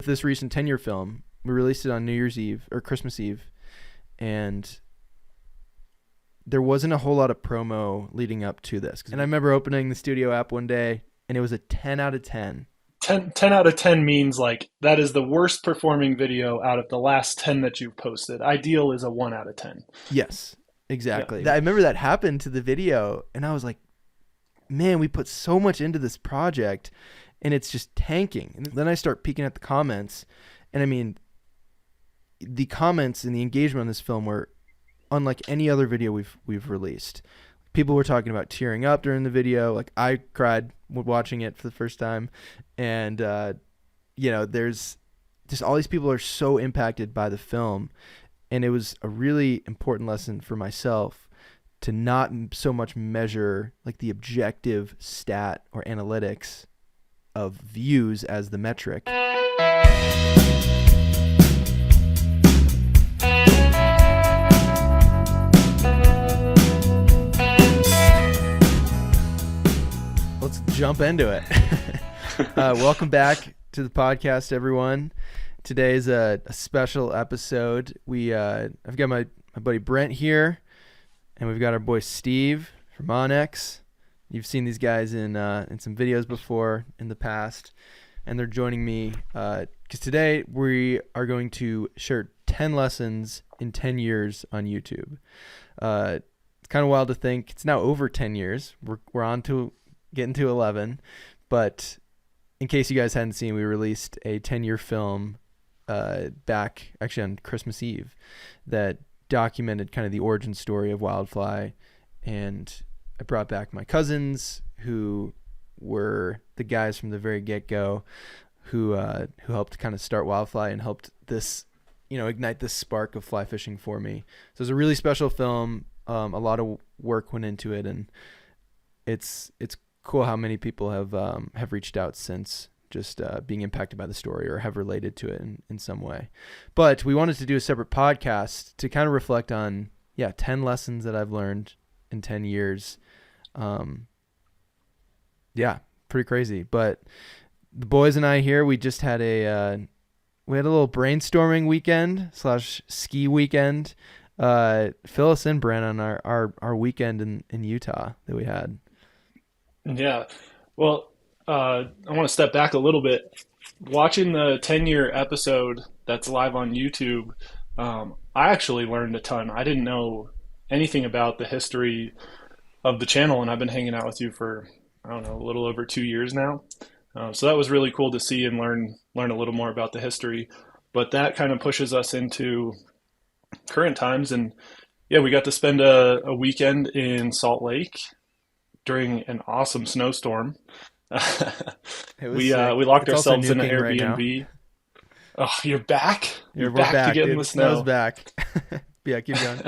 this recent 10-year film, we released it on New Year's Eve or Christmas Eve, and there wasn't a whole lot of promo leading up to this. And I remember opening the studio app one day, and it was a 10 out of 10. 10 out of 10 means like that is the worst performing video out of the last 10 that you've posted. Ideal is a 1 out of 10. Yes, exactly. Yeah. I remember that happened to the video, and I was like, man, we put so much into this project, and it's just tanking. And then I start peeking at the comments, and I mean, the comments and the engagement on this film were unlike any other video we've released. People were talking about tearing up during the video. Like, I cried watching it for the first time. And, there's just all these people are so impacted by the film. And it was a really important lesson for myself to not so much measure like the objective stat or analytics of views as the metric. Let's jump into it. Welcome back to the podcast, everyone. Today is a special episode. I've got my buddy Brent here, and we've got our boy Steve from Onyx. You've seen these guys in some videos before in the past, and they're joining me because today we are going to share 10 lessons in 10 years on YouTube. It's kind of wild to think it's now over 10 years. We're on to getting to 11, but in case you guys hadn't seen, we released a 10-year film back actually on Christmas Eve that documented kind of the origin story of Wildfly, and I brought back my cousins who were the guys from the very get-go who helped kind of start Wildfly and helped this, ignite this spark of fly fishing for me. So it's a really special film. A lot of work went into it, and it's cool how many people have reached out since, just being impacted by the story or have related to it in some way. But we wanted to do a separate podcast to kind of reflect on 10 lessons that I've learned in 10 years. Pretty crazy. But the boys and I here, we just had a little brainstorming weekend / ski weekend. Fill us in, Brent, on our weekend in Utah that we had. Yeah. Well, I want to step back a little bit. Watching the 10-year episode that's live on YouTube, I actually learned a ton. I didn't know anything about the history of the channel, and I've been hanging out with you for, I don't know, a little over 2 years now. So that was really cool to see and learn a little more about the history. But that kind of pushes us into current times. And yeah, we got to spend a weekend in Salt Lake during an awesome snowstorm. We locked ourselves in an Airbnb. Oh, you're back? We're back to get in the snow. Snow's back. Yeah, keep going.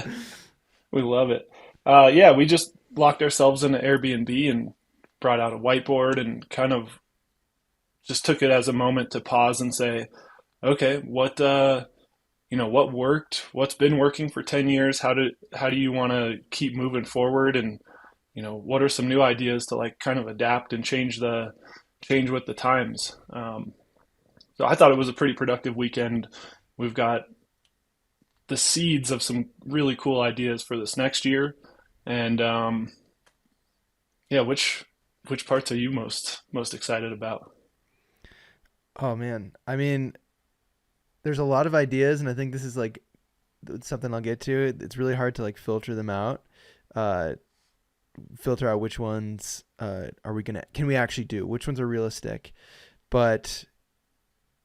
We love it. We just locked ourselves in an Airbnb and brought out a whiteboard and kind of just took it as a moment to pause and say, okay, what worked? What's been working for 10 years? How do you want to keep moving forward? And what are some new ideas to like kind of adapt and change with the times? So I thought it was a pretty productive weekend. We've got the seeds of some really cool ideas for this next year. And which parts are you most excited about? Oh man. I mean, there's a lot of ideas, and I think this is like something I'll get to. It's really hard to like filter them out. Filter out which ones can we actually do, which ones are realistic. But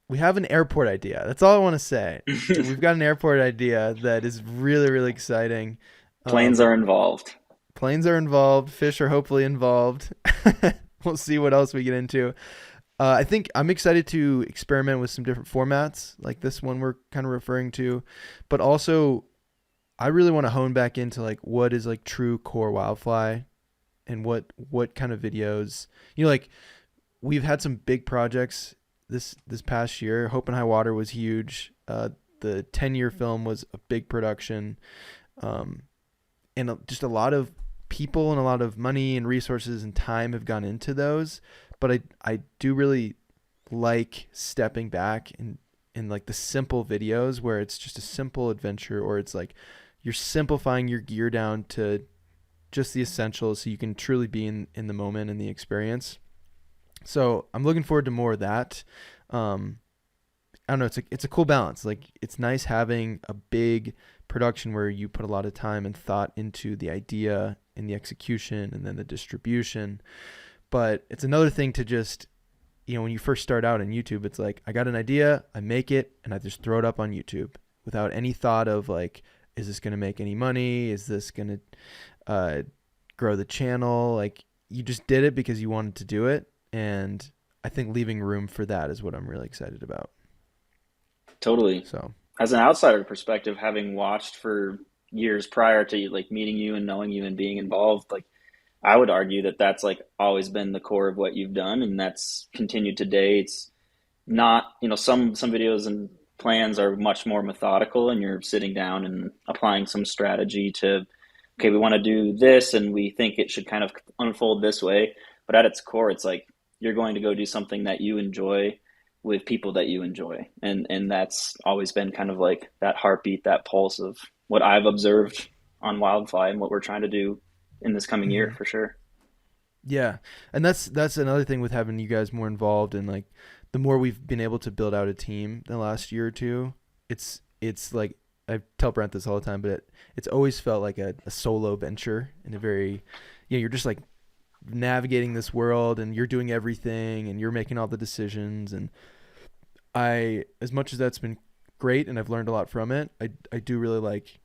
we have an airport idea. That's all I want to say. We've got an airport idea that is really, really exciting. Planes are involved. Fish are hopefully involved. We'll see what else we get into. I think I'm excited to experiment with some different formats like this one we're kind of referring to, but also I really want to hone back into like what is like true core Wildfly and what kind of videos, like we've had some big projects this past year. Hope and High Water was huge. The 10-year film was a big production. And just a lot of people and a lot of money and resources and time have gone into those. But I do really like stepping back in like the simple videos where it's just a simple adventure, or it's like you're simplifying your gear down to just the essentials so you can truly be in the moment and the experience. So I'm looking forward to more of that. I don't know. It's a cool balance. Like, it's nice having a big production where you put a lot of time and thought into the idea and the execution and then the distribution. But it's another thing to just, when you first start out on YouTube, it's like, I got an idea, I make it, and I just throw it up on YouTube without any thought of like, is this going to make any money? Is this going to grow the channel? Like, you just did it because you wanted to do it. And I think leaving room for that is what I'm really excited about. Totally. So, as an outsider perspective, having watched for years prior to like meeting you and knowing you and being involved, like I would argue that that's like always been the core of what you've done, and that's continued today. It's not, some videos and plans are much more methodical, and you're sitting down and applying some strategy to, okay, we want to do this and we think it should kind of unfold this way. But at its core, it's like you're going to go do something that you enjoy with people that you enjoy. And that's always been kind of like that heartbeat, that pulse of what I've observed on Wildfly and what we're trying to do in this coming year for sure. Yeah. And that's another thing with having you guys more involved, and like the more we've been able to build out a team the last year or two, it's like, I tell Brent this all the time, but it's always felt like a solo venture, in a very, you're just like navigating this world and you're doing everything and you're making all the decisions. And as much as that's been great and I've learned a lot from it, I do really like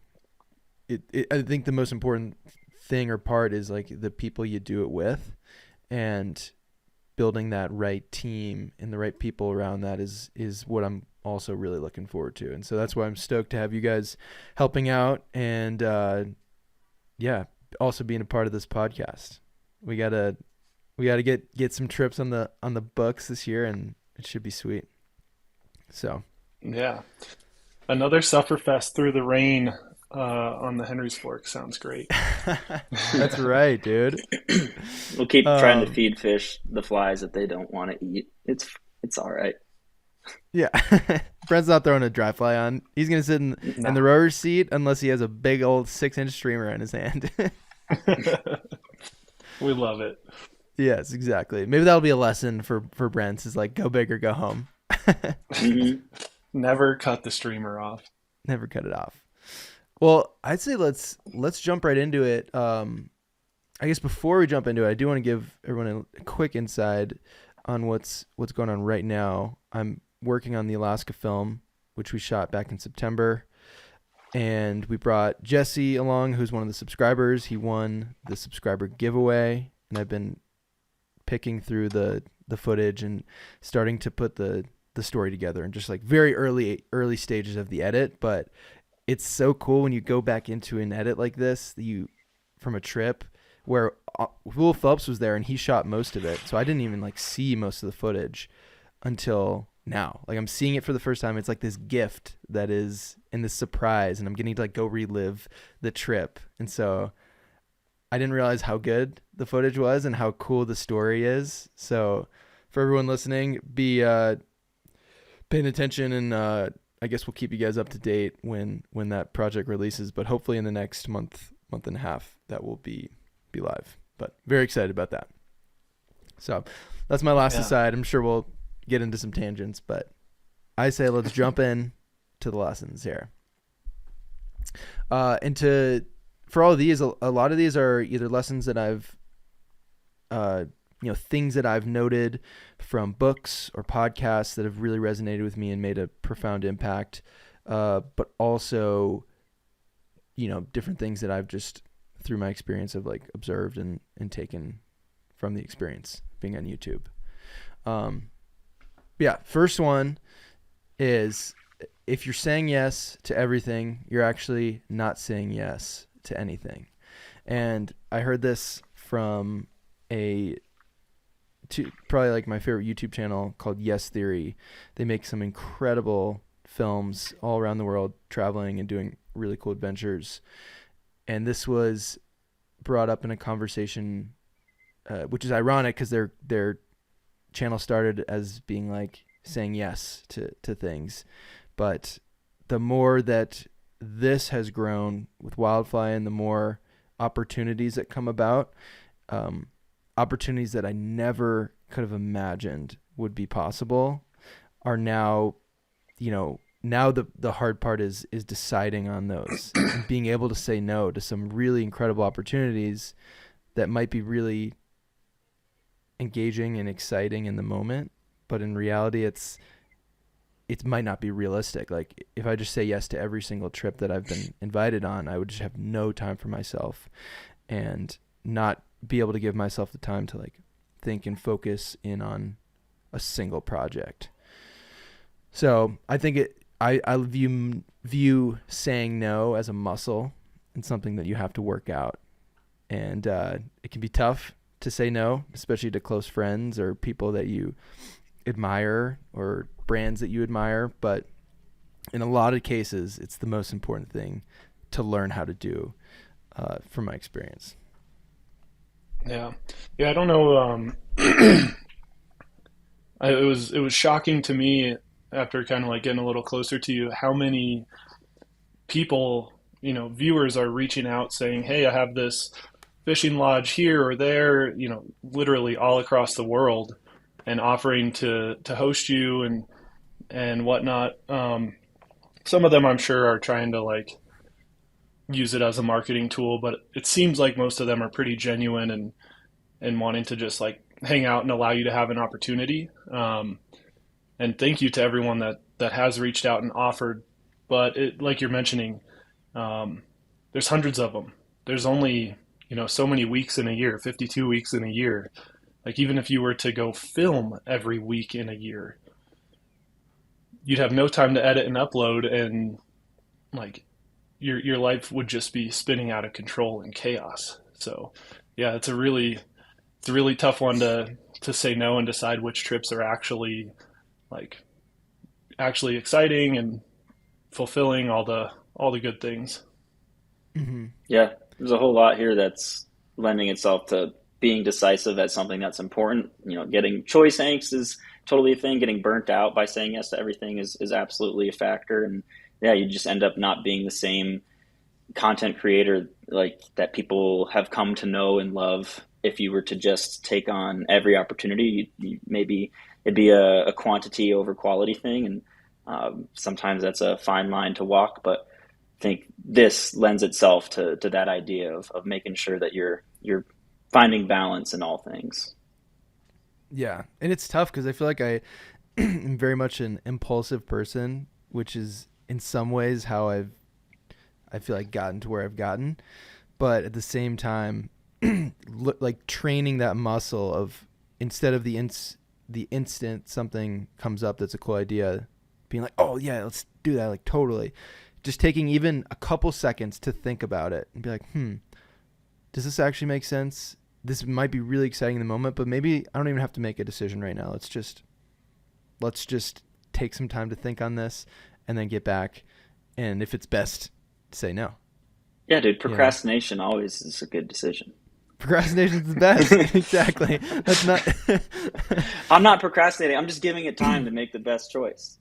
it. I think the most important thing or part is like the people you do it with, and building that right team and the right people around that is what I'm also really looking forward to. And so that's why I'm stoked to have you guys helping out, and also being a part of this podcast. We gotta get some trips on the books this year, and it should be sweet. So Yeah. Another Sufferfest through the rain on the Henry's Fork sounds great. That's right, dude. We'll keep trying to feed fish the flies that they don't want to eat. It's all right. Yeah. Brent's not throwing a dry fly on. He's going to sit in the rower's seat unless he has a big old 6-inch streamer in his hand. We love it. Yes, exactly. Maybe that'll be a lesson for Brent, is like, go big or go home. Never cut the streamer off. Never cut it off. Well, I'd say let's jump right into it. I guess before we jump into it, I do want to give everyone a quick inside on what's going on right now. I'm working on the Alaska film, which we shot back in September, and we brought Jesse along, who's one of the subscribers. He won the subscriber giveaway, and I've been picking through the footage and starting to put the story together, and just like very early stages of the edit. But it's so cool when you go back into an edit like this, from a trip where Will Phelps was there and he shot most of it. So I didn't even like see most of the footage until now. Like, I'm seeing it for the first time. It's like this gift that is in this surprise, and I'm getting to like go relive the trip. And so I didn't realize how good the footage was and how cool the story is. So for everyone listening, be paying attention, and I guess we'll keep you guys up to date when that project releases, but hopefully in the next month and a half that will be live. But very excited about that. So that's my last aside. I'm sure we'll get into some tangents, but I say let's jump in to the lessons here. For all of these, a lot of these are either lessons that I've things that I've noted from books or podcasts that have really resonated with me and made a profound impact, but also, different things that I've just, through my experience, of like observed and taken from the experience being on YouTube. First one is, if you're saying yes to everything, you're actually not saying yes to anything. And I heard this from probably like my favorite YouTube channel called Yes Theory. They make some incredible films all around the world, traveling and doing really cool adventures. And this was brought up in a conversation, which is ironic because their channel started as being like saying yes to things. But the more that this has grown with Wildfly and the more opportunities that come about, opportunities that I never could have imagined would be possible are now, now the hard part is deciding on those and being able to say no to some really incredible opportunities that might be really engaging and exciting in the moment, but in reality it might not be realistic. Like if I just say yes to every single trip that I've been invited on, I would just have no time for myself and not be able to give myself the time to like think and focus in on a single project. So I think I view saying no as a muscle and something that you have to work out. And it can be tough to say no, especially to close friends or people that you admire or brands that you admire. But in a lot of cases, it's the most important thing to learn how to do, from my experience. Yeah. I don't know. It was shocking to me after kind of like getting a little closer to you, how many people, viewers are reaching out saying, hey, I have this fishing lodge here or there, literally all across the world, and offering to host you and whatnot. Some of them I'm sure are trying to like use it as a marketing tool, but it seems like most of them are pretty genuine and wanting to just like hang out and allow you to have an opportunity. And thank you to everyone that has reached out and offered. But like you're mentioning, there's hundreds of them. There's only, so many weeks in a year, 52 weeks in a year. Like even if you were to go film every week in a year, you'd have no time to edit and upload, and like your life would just be spinning out of control and chaos. So yeah, it's a really tough one to say no and decide which trips are actually exciting and fulfilling all the good things. Mm-hmm. Yeah, there's a whole lot here that's lending itself to being decisive at something that's important. Getting choice angst is totally a thing. Getting burnt out by saying yes to everything is absolutely a factor. And yeah, you just end up not being the same content creator like that people have come to know and love. If you were to just take on every opportunity, maybe it'd be a quantity over quality thing. And sometimes that's a fine line to walk, but I think this lends itself to that idea of making sure that you're finding balance in all things. Yeah. And it's tough because I feel like I am very much an impulsive person, which is in some ways how I feel like gotten to where I've gotten. But at the same time, like training that muscle of, instead of the instant something comes up that's a cool idea, being like, oh yeah, let's do that. Like totally. Just taking even a couple seconds to think about it and be like, does this actually make sense? This might be really exciting in the moment, but maybe I don't even have to make a decision right now. Let's just take some time to think on this and then get back. And if it's best, say no. Yeah, dude, procrastination always is a good decision. Procrastination is the best. Exactly. That's not. I'm not procrastinating. I'm just giving it time to make the best choice.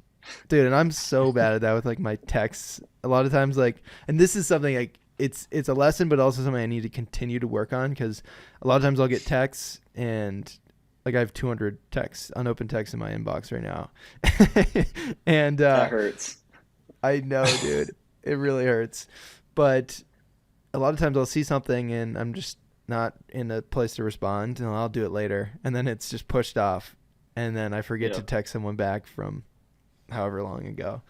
Dude, and I'm so bad at that with like my texts. A lot of times, like, and this is something like it's a lesson, but also something I need to continue to work on, because a lot of times I'll get texts and like I have 200 unopened texts in my inbox right now, and that hurts. I know, dude, it really hurts. But a lot of times I'll see something and I'm just not in a place to respond, and I'll do it later, and then it's just pushed off, and then I forget to text someone back from however long ago.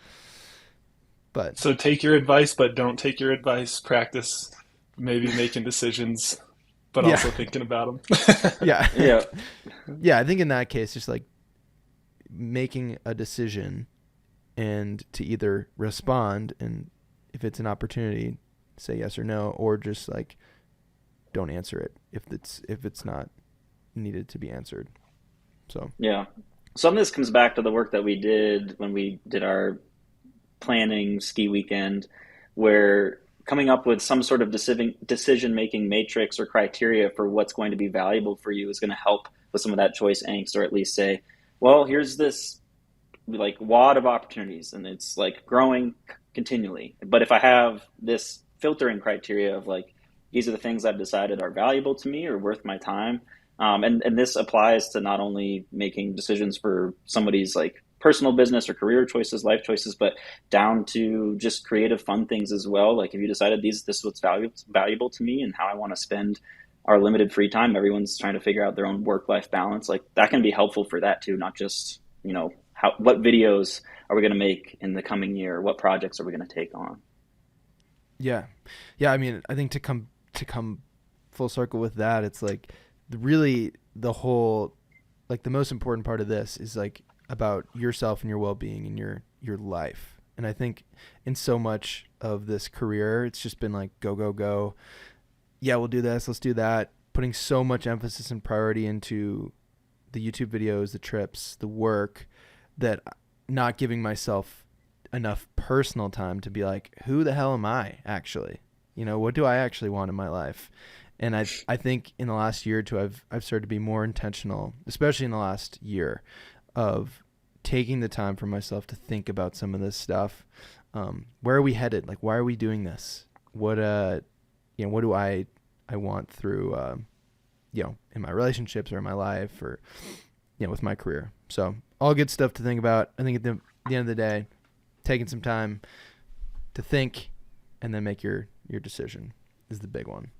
But so take your advice, but don't take your advice. Practice maybe making decisions, but also thinking about them. Yeah. I think in that case, just like making a decision and to either respond, and if it's an opportunity, say yes or no, or just like don't answer it if it's not needed to be answered. So yeah. Some of this comes back to the work that we did when we did our planning ski weekend, where coming up with some sort of decision-making matrix or criteria for what's going to be valuable for you is going to help with some of that choice angst, or at least say, well, here's this like wad of opportunities, and it's like growing continually. But if I have this filtering criteria of like, these are the things I've decided are valuable to me or worth my time. And this applies to not only making decisions for somebody's like personal business or career choices, life choices, but down to just creative, fun things as well. Like if you decided this is what's valuable to me and how I want to spend our limited free time. Everyone's trying to figure out their own work-life balance. Like that can be helpful for that too, not just, what videos are we going to make in the coming year? What projects are we going to take on? Yeah. Yeah. I mean, I think to come full circle with that, it's like really the whole, like the most important part of this is like about yourself and your well-being and your life. And I think in so much of this career, it's just been like, go, go, go. Yeah, we'll do this. Let's do that. Putting so much emphasis and priority into the YouTube videos, the trips, the work, that not giving myself enough personal time to be like, who the hell am I actually? What do I actually want in my life? And I think in the last year or two, I've started to be more intentional, especially in the last year, of taking the time for myself to think about some of this stuff. Where are we headed? Like, why are we doing this? What do I want through, in my relationships or in my life or, with my career. So all good stuff to think about. I think at the end of the day, taking some time to think and then make your decision is the big one.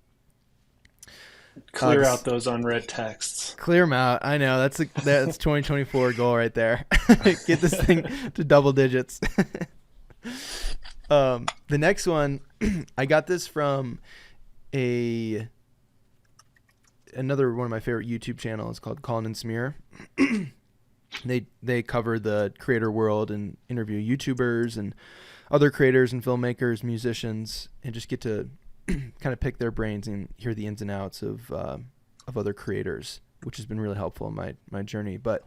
Clear out those unread texts. Clear them out. I know that's 2024 goal right there. Get this thing to double digits. The next one, I got this from another one of my favorite YouTube channels called Colin and Smear. They cover the creator world and interview YouTubers and other creators and filmmakers, musicians, and just get to kind of pick their brains and hear the ins and outs of other creators, which has been really helpful in my journey. But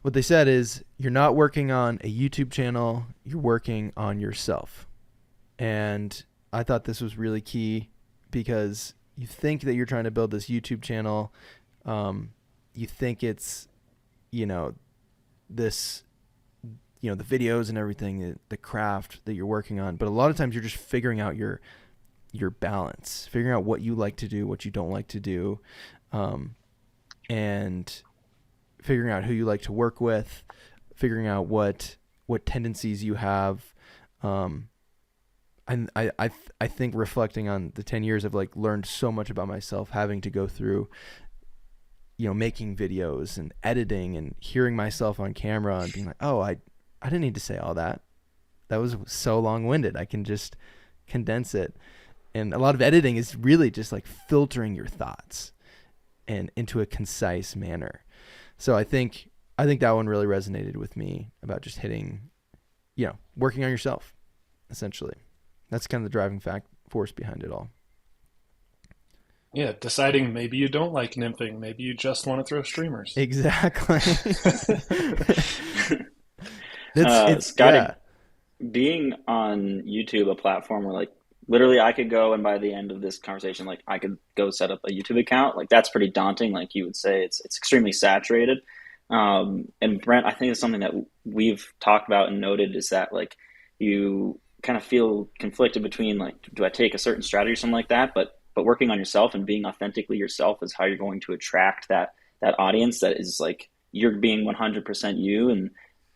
what they said is, you're not working on a YouTube channel, you're working on yourself. And I thought this was really key, because you think that you're trying to build this YouTube channel. You think it's, this, the videos and everything, the craft that you're working on. But a lot of times you're just figuring out your balance, figuring out what you like to do, what you don't like to do, and figuring out who you like to work with, figuring out what tendencies you have. And I think reflecting on the 10 years, I've like learned so much about myself, having to go through, making videos and editing and hearing myself on camera and being like, oh, I didn't need to say all that. That was so long-winded. I can just condense it. And a lot of editing is really just like filtering your thoughts and into a concise manner. So I think that one really resonated with me, about just hitting, working on yourself, essentially. That's kind of the driving force behind it all. Yeah, deciding maybe you don't like nymphing, maybe you just want to throw streamers. Exactly. Scottie, yeah. Being on YouTube, a platform where like literally I could go, and by the end of this conversation, like I could go set up a YouTube account. Like that's pretty daunting. Like you would say, it's extremely saturated. And Brent, I think it's something that we've talked about and noted, is that like you kind of feel conflicted between like, do I take a certain strategy or something like that? But working on yourself and being authentically yourself is how you're going to attract that audience that is like, you're being 100% you, and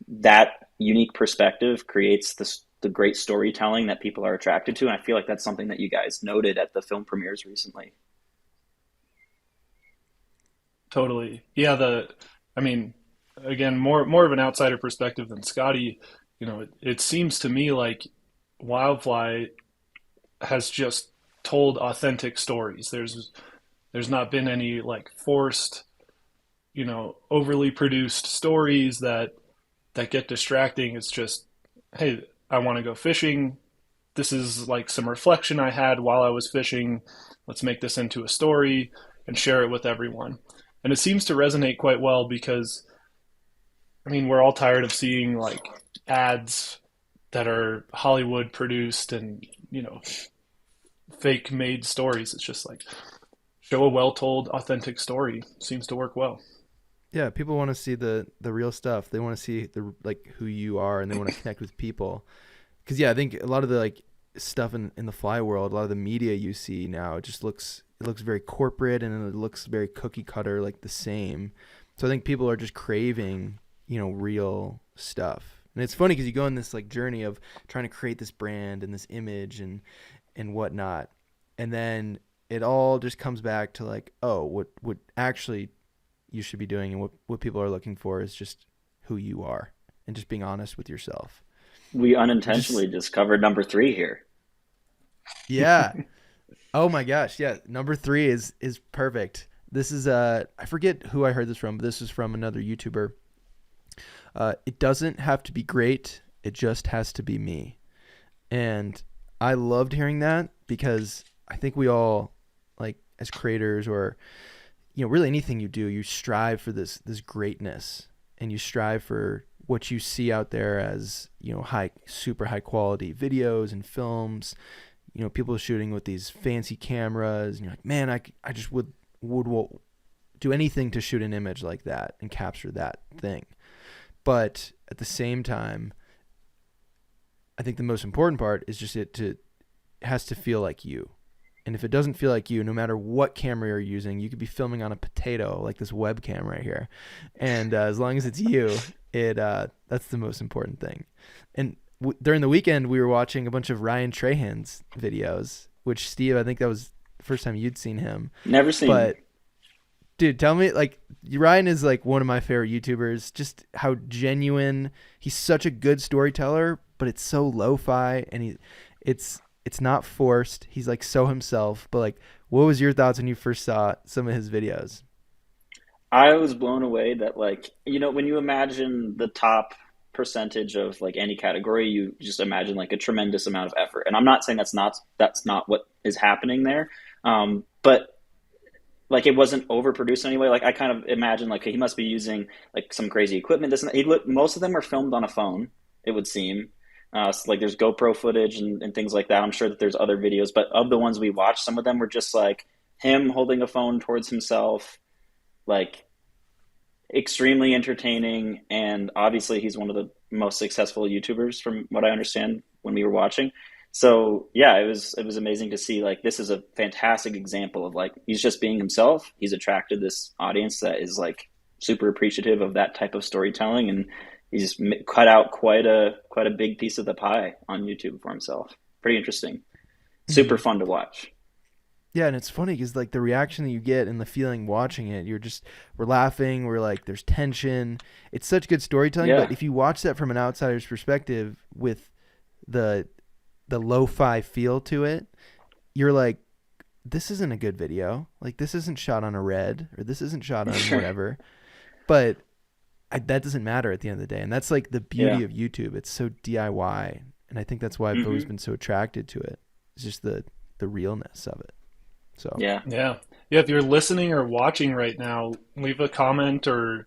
that unique perspective creates the great storytelling that people are attracted to. And I feel like that's something that you guys noted at the film premieres recently. Totally. Yeah. Again, more of an outsider perspective than Scottie, it seems to me like Wildfly has just told authentic stories. There's not been any like forced, overly produced stories that get distracting. It's just, hey, I want to go fishing. This is like some reflection I had while I was fishing. Let's make this into a story and share it with everyone. And it seems to resonate quite well, because we're all tired of seeing like ads that are Hollywood produced and, fake made stories. It's just like, show a well-told, authentic story. Seems to work well. Yeah, people want to see the real stuff. They want to see who you are, and they want to connect with people. Because yeah, I think a lot of the like stuff in the fly world, a lot of the media you see now, it looks very corporate, and it looks very cookie cutter, like the same. So I think people are just craving, real stuff. And it's funny because you go on this like journey of trying to create this brand and this image and whatnot, and then it all just comes back to like, oh, what actually you should be doing, and what people are looking for is just who you are and just being honest with yourself. We unintentionally just covered number 3 here. Yeah. Oh my gosh. Yeah. Number 3 is perfect. This is I forget who I heard this from, but this is from another YouTuber. It doesn't have to be great. It just has to be me. And I loved hearing that, because I think we all, like as creators, or really anything you do, you strive for this greatness, and you strive for what you see out there as, super high quality videos and films, people shooting with these fancy cameras, and you're like, man, I just would do anything to shoot an image like that and capture that thing. But at the same time, I think the most important part is just it has to feel like you. And if it doesn't feel like you, no matter what camera you're using, you could be filming on a potato, like this webcam right here. And as long as it's you, that's the most important thing. And during the weekend, we were watching a bunch of Ryan Trahan's videos, which, Steve, I think that was the first time you'd seen him. Never seen him. But dude, tell me, like, Ryan is like one of my favorite YouTubers, just how genuine. He's such a good storyteller, but it's so lo-fi, and it's not forced. He's like so himself. But like, what was your thoughts when you first saw some of his videos? I was blown away that, like, when you imagine the top percentage of like any category, you just imagine like a tremendous amount of effort. And I'm not saying that's not what is happening there. But like, it wasn't overproduced anyway. Like, I kind of imagine like he must be using like some crazy equipment. Most of them are filmed on a phone, it would seem. So like there's GoPro footage and things like that. I'm sure that there's other videos, but of the ones we watched, some of them were just like him holding a phone towards himself, like extremely entertaining. And obviously he's one of the most successful YouTubers from what I understand when we were watching. So yeah, it was amazing to see, like, this is a fantastic example of like, he's just being himself. He's attracted this audience that is like super appreciative of that type of storytelling, and he's cut out quite a big piece of the pie on YouTube for himself. Pretty interesting. Super fun to watch. Yeah, and it's funny because like the reaction that you get and the feeling watching it, we're laughing, we're like, there's tension. It's such good storytelling. Yeah. But if you watch that from an outsider's perspective with the lo-fi feel to it, you're like, this isn't a good video. Like, this isn't shot on a Red, or this isn't shot on whatever. But that doesn't matter at the end of the day. And that's like the beauty of YouTube. It's so DIY. And I think that's why I've always been so attracted to it. It's just the realness of it. So yeah. If you're listening or watching right now, leave a comment or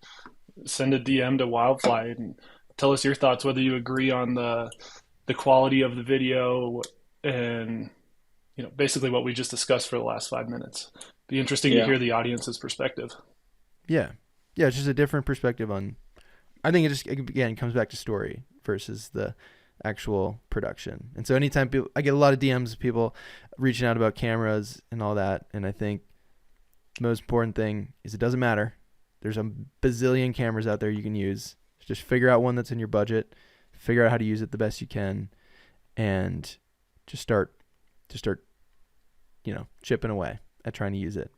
send a DM to Wildfly and tell us your thoughts, whether you agree on the quality of the video and basically what we just discussed for the last 5 minutes. Be interesting to hear the audience's perspective. Yeah, it's just a different perspective on. I think it just, again, comes back to story versus the actual production. And so anytime I get a lot of DMs of people reaching out about cameras and all that, and I think the most important thing is it doesn't matter. There's a bazillion cameras out there you can use. Just figure out one that's in your budget, figure out how to use it the best you can, and just start chipping away at trying to use it,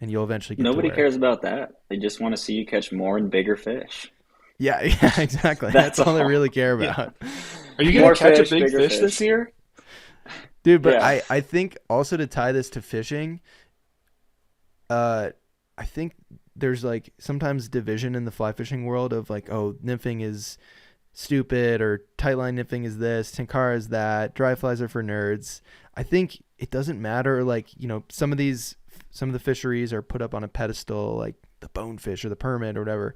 and you'll eventually get Nobody to cares about that. They just want to see you catch more and bigger fish. Yeah, exactly. That's all they really care about. Yeah. Are you going to catch a big fish this year? Dude, but I think also to tie this to fishing, I think there's like sometimes division in the fly fishing world of like, oh, nymphing is stupid, or tightline nymphing is this, tenkara is that, dry flies are for nerds. I think it doesn't matter. Like, some of the fisheries are put up on a pedestal, like the bonefish or the permit or whatever.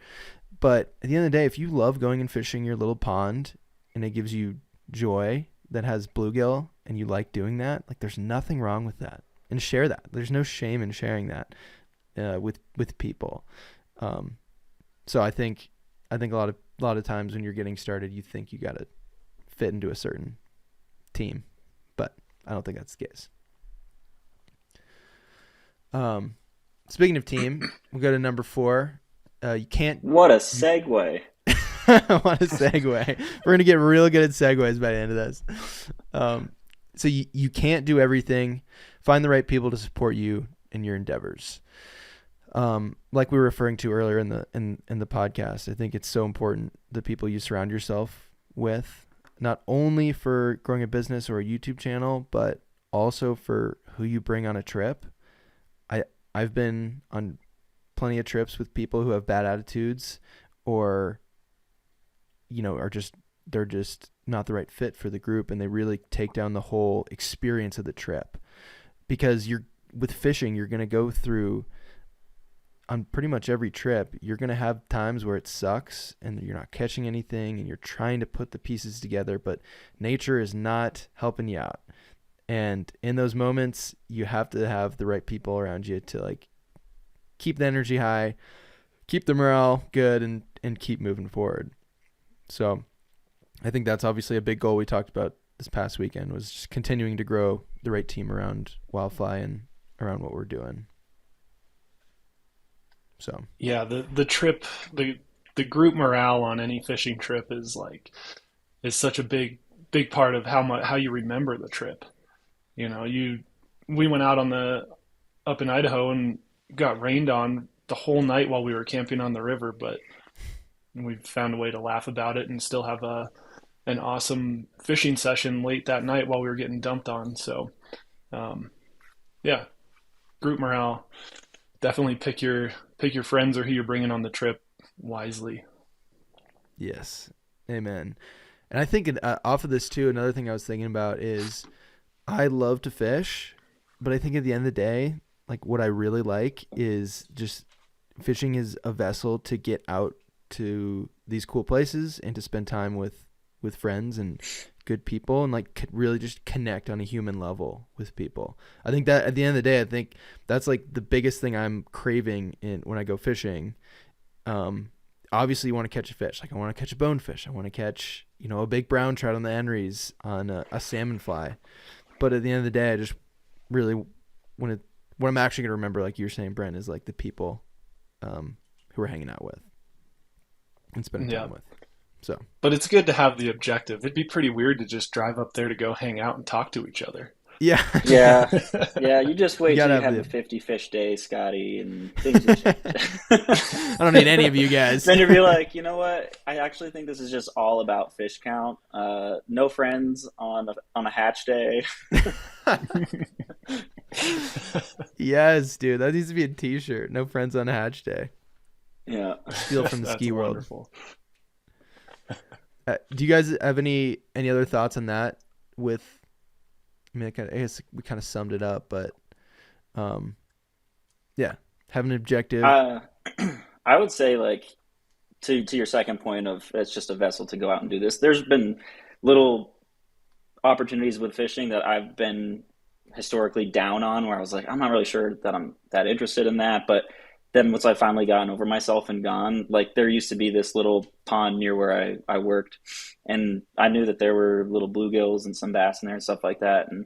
But at the end of the day, if you love going and fishing your little pond and it gives you joy that has bluegill and you like doing that, like, there's nothing wrong with that. And share that. There's no shame in sharing that with people. So I think a lot of times when you're getting started, you think you got to fit into a certain team, but I don't think that's the case. Speaking of team, we'll go to number 4. You can't. What a segue. What a segue. We're going to get real good at segues by the end of this. So you can't do everything. Find the right people to support you in your endeavors. Like we were referring to earlier in the podcast, I think it's so important the people you surround yourself with, not only for growing a business or a YouTube channel, but also for who you bring on a trip. I've been on plenty of trips with people who have bad attitudes or, they're just not the right fit for the group, and they really take down the whole experience of the trip. Because with fishing, you're going to go through, on pretty much every trip, you're going to have times where it sucks and you're not catching anything and you're trying to put the pieces together, but nature is not helping you out. And in those moments, you have to have the right people around you to like keep the energy high, keep the morale good, and keep moving forward. So I think that's obviously a big goal we talked about this past weekend, was just continuing to grow the right team around Wildfly and around what we're doing. So Yeah, the trip, the group morale on any fishing trip is such a big part of how you remember the trip. We went out up in Idaho and got rained on the whole night while we were camping on the river, but we found a way to laugh about it and still have an awesome fishing session late that night while we were getting dumped on. So, yeah, group morale. Definitely pick your friends or who you're bringing on the trip wisely. yes, amen. And I think off of this too, another thing I was thinking about is I love to fish, but I think at the end of the day, like what I really like is just fishing is a vessel to get out to these cool places and to spend time with friends and good people and like really just connect on a human level with people. I think that at the end of the day, I think that's like the biggest thing I'm craving when I go fishing. Obviously you want to catch a fish. Like I want to catch a bonefish. I want to catch, a big brown trout on the Henrys on a salmon fly. But at the end of the day, I just really what I'm actually going to remember, like you were saying, Brent, is like the people who we're hanging out with and spending time with. So, but it's good to have the objective. It'd be pretty weird to just drive up there to go hang out and talk to each other. Yeah. Yeah. You just wait till you have the 50 fish day, Scotty, and things will change. I don't need any of you guys. Then you'll be like, you know what? I actually think this is just all about fish count. No friends on a hatch day. Yes, dude. That needs to be a t-shirt. No friends on a hatch day. Yeah. Steal from the ski world. Wonderful. Do you guys have any other thoughts on that? I guess we kind of summed it up, but yeah, have an objective. I would say, like, to your second point of it's just a vessel to go out and do this. There's been little opportunities with fishing that I've been historically down on, where I was like, I'm not really sure that I'm that interested in that, but then once I finally gotten over myself and gone, like there used to be this little pond near where I worked, and I knew that there were little bluegills and some bass in there and stuff like that. And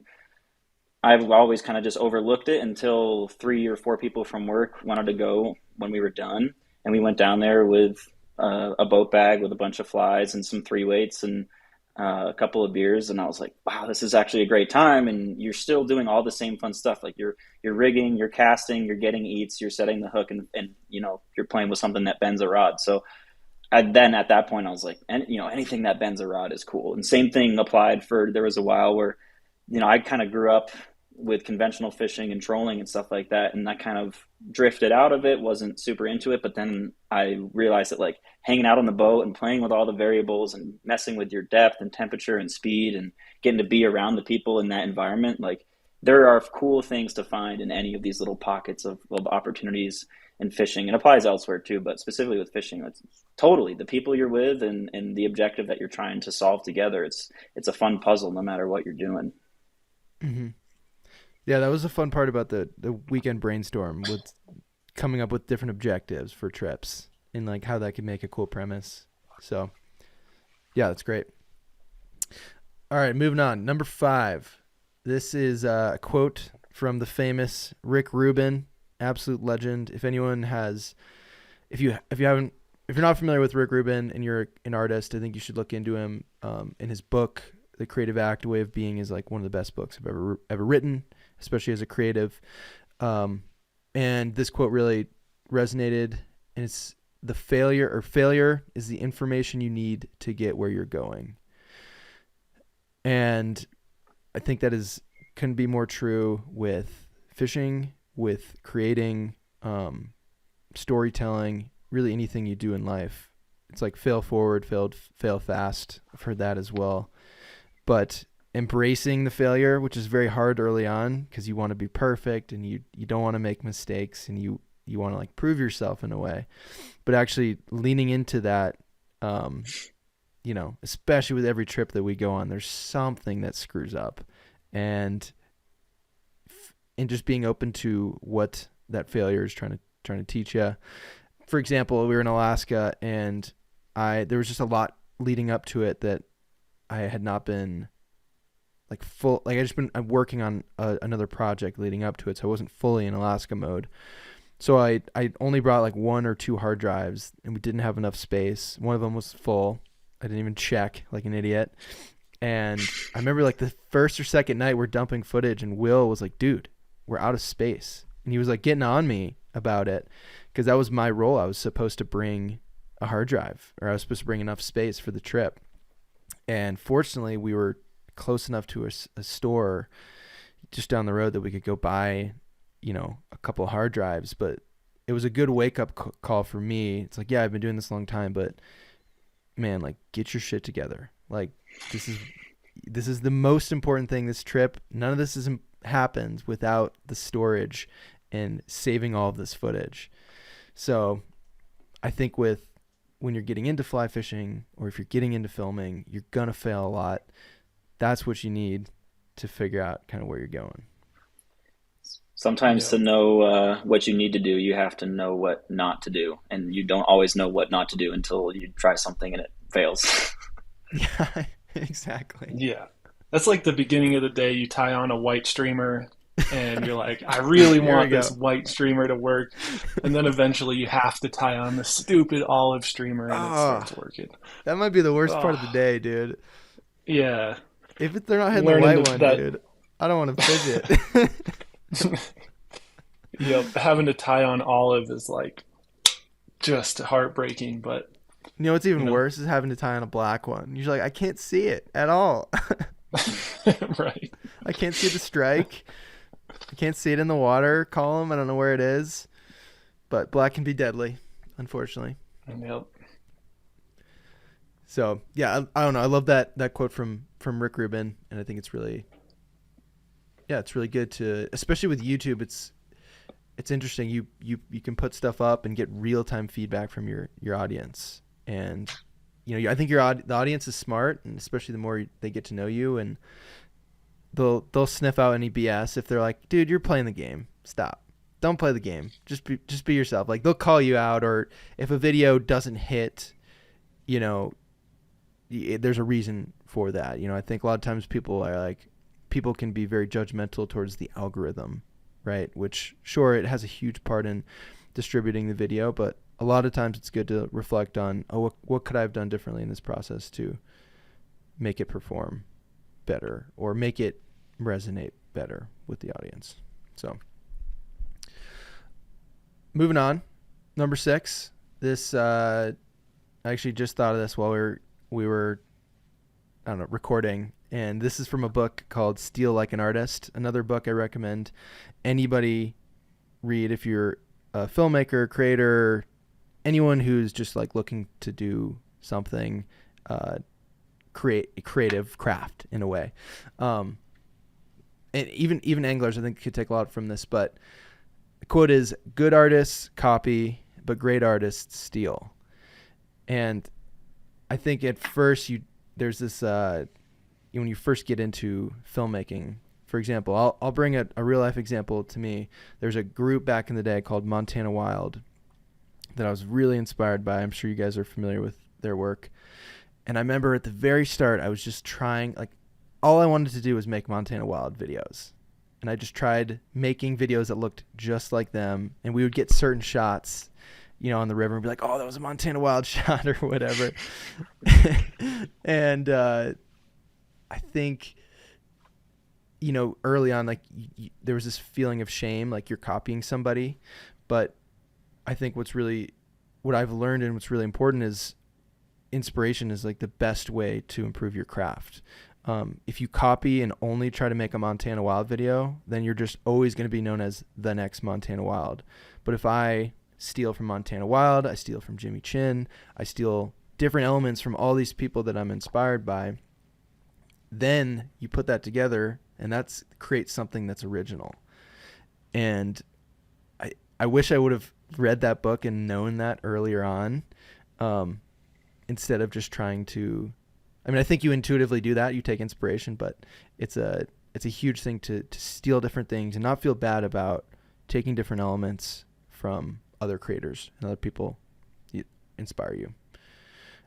I've always kind of just overlooked it until 3 or 4 people from work wanted to go when we were done. And we went down there with a boat bag with a bunch of flies and some 3-weights and a couple of beers. And I was like, wow, this is actually a great time. And you're still doing all the same fun stuff. Like you're rigging, you're casting, you're getting eats, you're setting the hook, and you're playing with something that bends a rod. So then at that point I was like, anything that bends a rod is cool. And same thing applied there was a while where, I kind of grew up with conventional fishing and trolling and stuff like that. And I kind of drifted out of it, wasn't super into it. But then I realized that like hanging out on the boat and playing with all the variables and messing with your depth and temperature and speed and getting to be around the people in that environment, like there are cool things to find in any of these little pockets of opportunities in fishing. It applies elsewhere too, but specifically with fishing, it's totally the people you're with and the objective that you're trying to solve together. It's a fun puzzle no matter what you're doing. Mm-hmm. Yeah, that was the fun part about the weekend brainstorm, with coming up with different objectives for trips. and like how that could make a cool premise. So yeah, that's great. All right, moving on. Number 5. This is a quote from the famous Rick Rubin, absolute legend. If anyone has, if you're not familiar with Rick Rubin and you're an artist, I think you should look into him. In his book, The Creative Act, Way of Being, is like one of the best books I've ever written, especially as a creative. And this quote really resonated, and it's failure is the information you need to get where you're going. And I think that couldn't be more true with fishing, with creating, storytelling, really anything you do in life. It's like fail forward, fail fast. I've heard that as well. But embracing the failure, which is very hard early on because you want to be perfect and you don't want to make mistakes, and you want to like prove yourself in a way. But actually leaning into that, especially with every trip that we go on, there's something that screws up, and just being open to what that failure is trying to teach you. For example, we were in Alaska, and there was just a lot leading up to it that I had not been like full. Like I'm working on another project leading up to it, so I wasn't fully in Alaska mode. So I only brought like 1 or 2 hard drives, and we didn't have enough space. One of them was full. I didn't even check, like an idiot. And I remember like the first or second night we're dumping footage, and Will was like, dude, we're out of space. And he was like getting on me about it, because that was my role. I was supposed to bring a hard drive, or I was supposed to bring enough space for the trip. And fortunately, we were close enough to a store just down the road that we could go buy, a couple of hard drives. But it was a good wake-up call for me. It's like, yeah, I've been doing this a long time, but man, like, get your shit together. Like, this is the most important thing this trip. None of this happens without the storage and saving all of this footage. So I think when you're getting into fly fishing, or if you're getting into filming, you're going to fail a lot. That's what you need to figure out kind of where you're going. Sometimes to know what you need to do, you have to know what not to do. And you don't always know what not to do until you try something and it fails. Yeah, exactly. Yeah. That's like the beginning of the day. You tie on a white streamer and you're like, I really want this white streamer to work. And then eventually you have to tie on the stupid olive streamer, and it starts working. That might be the worst part of the day, dude. Yeah. If they're not hitting the white one, dude, I don't want to fidget. Having to tie on olive is like just heartbreaking. But what's even worse is having to tie on a black one. You're like, I can't see it at all. Right. I can't see the strike. I can't see it in the water column. I don't know where it is. But black can be deadly, unfortunately. Yep. So yeah, I don't know. I love that quote from Rick Rubin, and I think it's really good to, especially with YouTube. It's interesting. You can put stuff up and get real time feedback from your audience, and I think the audience is smart, and especially the more they get to know you, and they'll sniff out any BS if they're like, dude, you're playing the game. Stop. Don't play the game. Just be yourself. Like, they'll call you out, or if a video doesn't hit, there's a reason for that. I think a lot of times people can be very judgmental towards the algorithm, right? Which, sure, it has a huge part in distributing the video, but a lot of times it's good to reflect on, what could I have done differently in this process to make it perform better, or make it resonate better with the audience. So moving on, number 6, this, I actually just thought of this while we were recording, and this is from a book called Steal Like an Artist, another book I recommend anybody read if you're a filmmaker, creator, anyone who's just like looking to do something, creative craft in a way. And even anglers, I think, could take a lot from this, but the quote is, good artists copy, but great artists steal. And I think at first there's this, when you first get into filmmaking, for example, I'll bring a real life example to me. There's a group back in the day called Montana Wild, that I was really inspired by. I'm sure you guys are familiar with their work. And I remember at the very start, I was just trying, like, all I wanted to do was make Montana Wild videos. And I just tried making videos that looked just like them. And we would get certain shots, you know, on the river and be like, oh, that was a Montana Wild shot or whatever. And I think, you know, early on, like, there was this feeling of shame, like you're copying somebody. But I think what I've learned and what's really important is inspiration is like the best way to improve your craft. If you copy and only try to make a Montana Wild video, then you're just always going to be known as the next Montana Wild. But if I steal from Montana Wild, I steal from Jimmy Chin, I steal different elements from all these people that I'm inspired by, then you put that together and that's creates something that's original. And I wish I would have read that book and known that earlier on, instead of just trying to, I mean, I think you intuitively do that. You take inspiration, but it's a huge thing to steal different things and not feel bad about taking different elements from other creators and other people inspire you.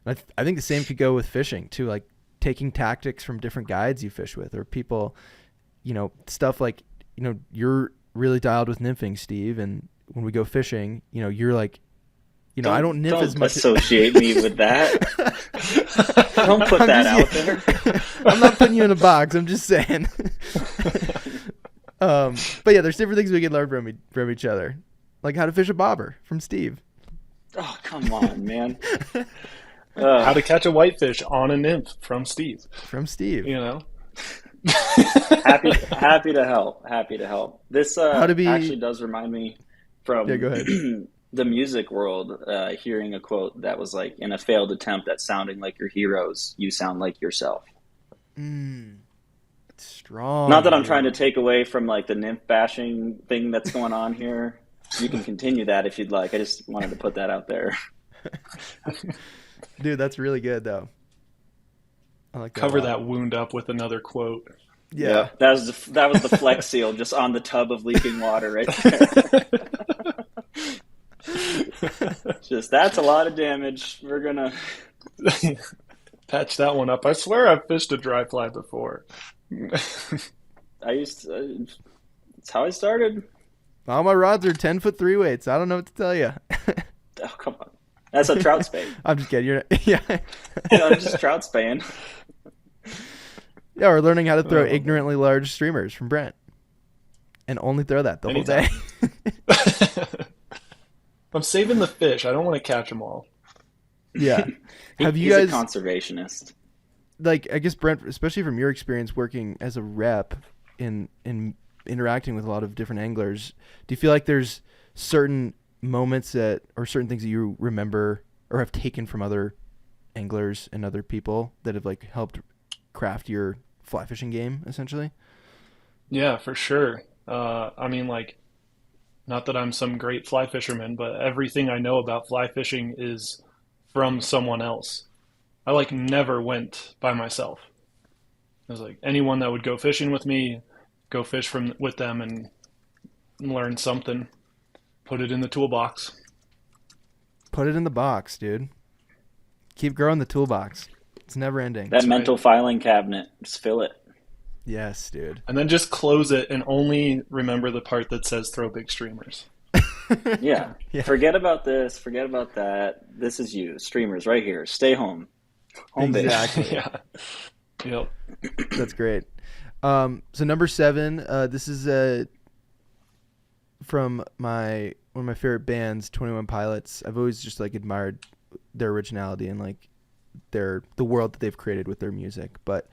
And I think the same could go with fishing too, like taking tactics from different guides you fish with or people, you know, stuff like, you know, you're really dialed with nymphing, Steve. And when we go fishing, you know, you're like, you know, I don't nymph as much. Don't associate me with that. Don't put that out there. I'm not putting you in a box. I'm just saying. But yeah, there's different things we can learn from each other, like how to fish a bobber from Steve. Oh, come on, man. How to catch a whitefish on a nymph from Steve. From Steve. You know. happy to help. Happy to help. This actually does remind me from go ahead. the music world, hearing a quote that was like, in a failed attempt at sounding like your heroes, you sound like yourself. Strong. Not that I'm trying to take away from like the nymph bashing thing that's going on here. You can continue that if you'd like. I just wanted to put that out there. Dude, that's really good though. I like that. Cover that wound up with another quote. Yeah. That was the Flex Seal just on the tub of leaking water right there. Just, that's a lot of damage. We're gonna patch that one up. I swear I've fished a dry fly before. That's how I started. All my rods are 10-foot 3-weights. I don't know what to tell you. Oh, come on. That's a trout spade. I'm just kidding. Yeah. I'm just trout spading. Yeah, we're learning how to throw ignorantly large streamers from Brent. And only throw that the whole day. I'm saving the fish. I don't want to catch them all. Yeah. He's a conservationist. Like, I guess, Brent, especially from your experience working as a rep in interacting with a lot of different anglers, do you feel like there's certain moments or certain things that you remember or have taken from other anglers and other people that have like helped craft your fly fishing game, essentially? Yeah, for sure. I mean, like, not that I'm some great fly fisherman, but everything I know about fly fishing is from someone else. I like never went by myself. It was like anyone that would go fishing with me, go fish with them and learn something. Put it in the toolbox. Put it in the box, dude. Keep growing the toolbox. It's never ending. That mental filing cabinet, just fill it. Yes, dude. And then just close it and only remember the part that says throw big streamers. Yeah. Forget about this. Forget about that. This is you. Streamers right here. Stay home. Home base. Exactly. Yeah. Yep. That's great. So number 7, this is from one of my favorite bands, 21 Pilots. I've always just like admired their originality and like the world that they've created with their music. But